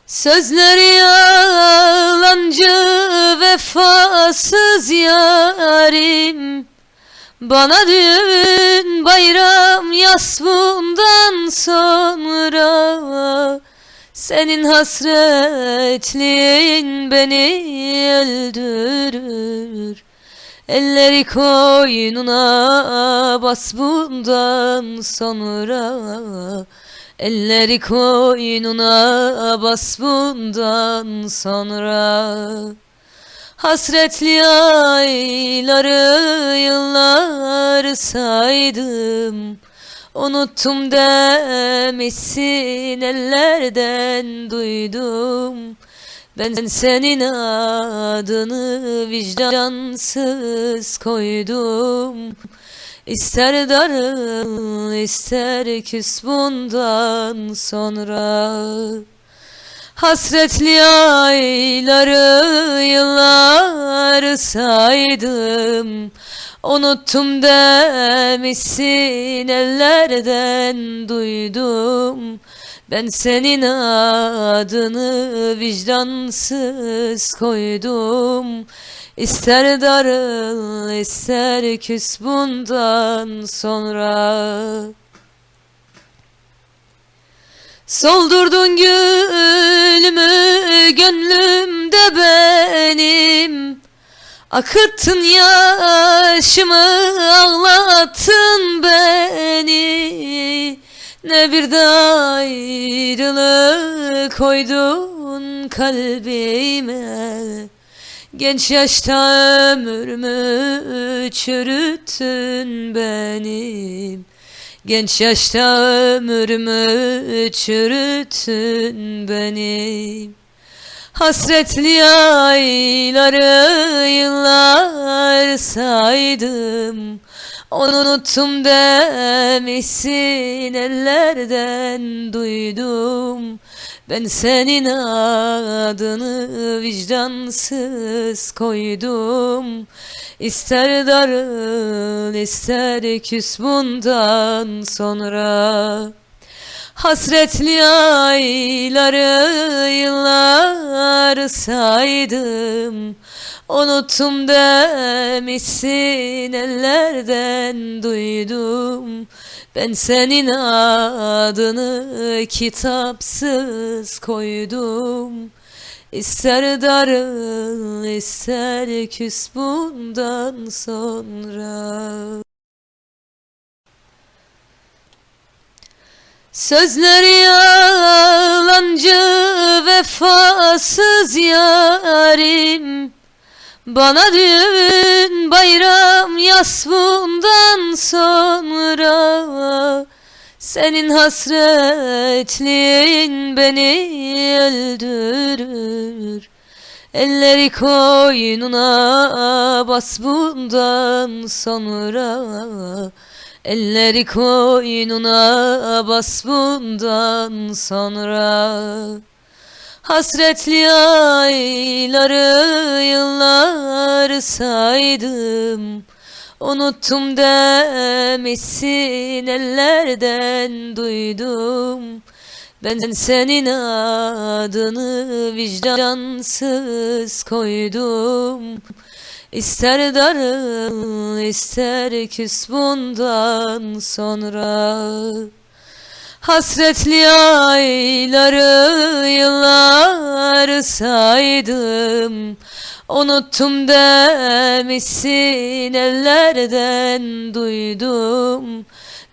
Sözleri yalancı, vefasız yarim. Bana düğün, bayram, yas bundan sonra. Senin hasretliğin beni öldürür. Elleri koynuna bas bundan sonra. Elleri koynuna bas bundan sonra. Hasretli ayları, yılları saydım. Unuttum demişsin, ellerden duydum. Ben senin adını vicdansız koydum. İster darıl, ister küs bundan sonra. Hasretli ayları, yılları saydım. Unuttum demişsin, ellerden duydum. Ben senin adını vicdansız koydum. İster darıl, ister küs bundan sonra. Soldurdun gülümü gönlümde benim. Akıttın yaşımı, ağlattın beni. Ne bir de ayrılık koydun kalbime. Genç yaşta ömrümü çürüttün benim. Genç yaşta ömrümü çürüttün benim. Hasretli ayları, yıllar saydım. Unuttum demişsin, ellerden duydum. Ben senin adını vicdansız koydum. İster darıl, ister küs bundan sonra. Hasretli ayları, yılları saydım. Unuttum demişsin, ellerden duydum. Ben senin adını kitapsız koydum. İster darıl, ister küs bundan sonra. Sözleri yalancı, vefasız yarim. Bana düğün, bayram, yas bundan sonra. Senin hasretliğin beni öldürür. Elleri koynuna bas bundan sonra. Elleri koynuna bas bundan sonra. Hasretli ayları, yılları saydım. Unuttum demişsin, ellerden duydum. Ben senin adını vicdansız koydum. İster darıl, ister küs bundan sonra. Hasretli ayları, yılları saydım. Unuttum demişsin, ellerden duydum.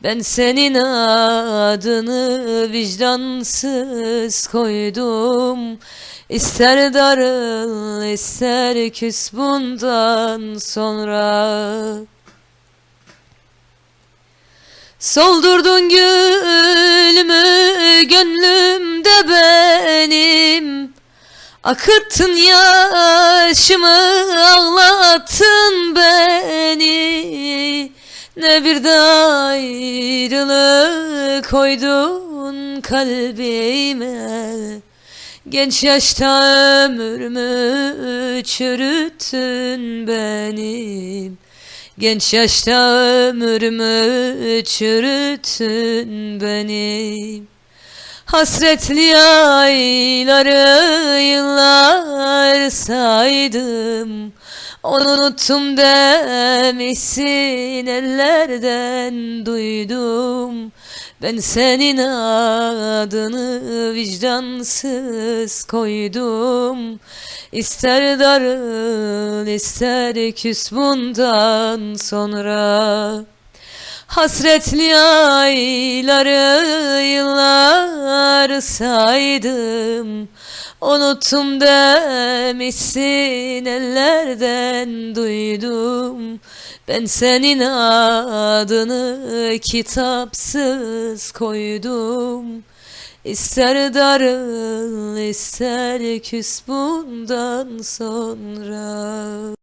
Ben senin adını vicdansız koydum. İster darıl, ister küs bundan sonra. Soldurdun gülümü gönlümde benim. Akıttın yaşımı, ağlattın beni. Ne bir de ayrılık koydun kalbime. Genç yaşta ömrümü çürüttün benim. Genç yaşta ömrümü çürüttün benim. Hasretli ayları yıllar saydım, unuttum demişsin, ellerden duydum. Ben senin adını vicdansız koydum. İster darıl ister küs bundan sonra. Hasretli ayları yıllar saydım, unuttum demişsin, ellerden duydum. Ben senin adını kitapsız koydum. İster darıl ister küs bundan sonra.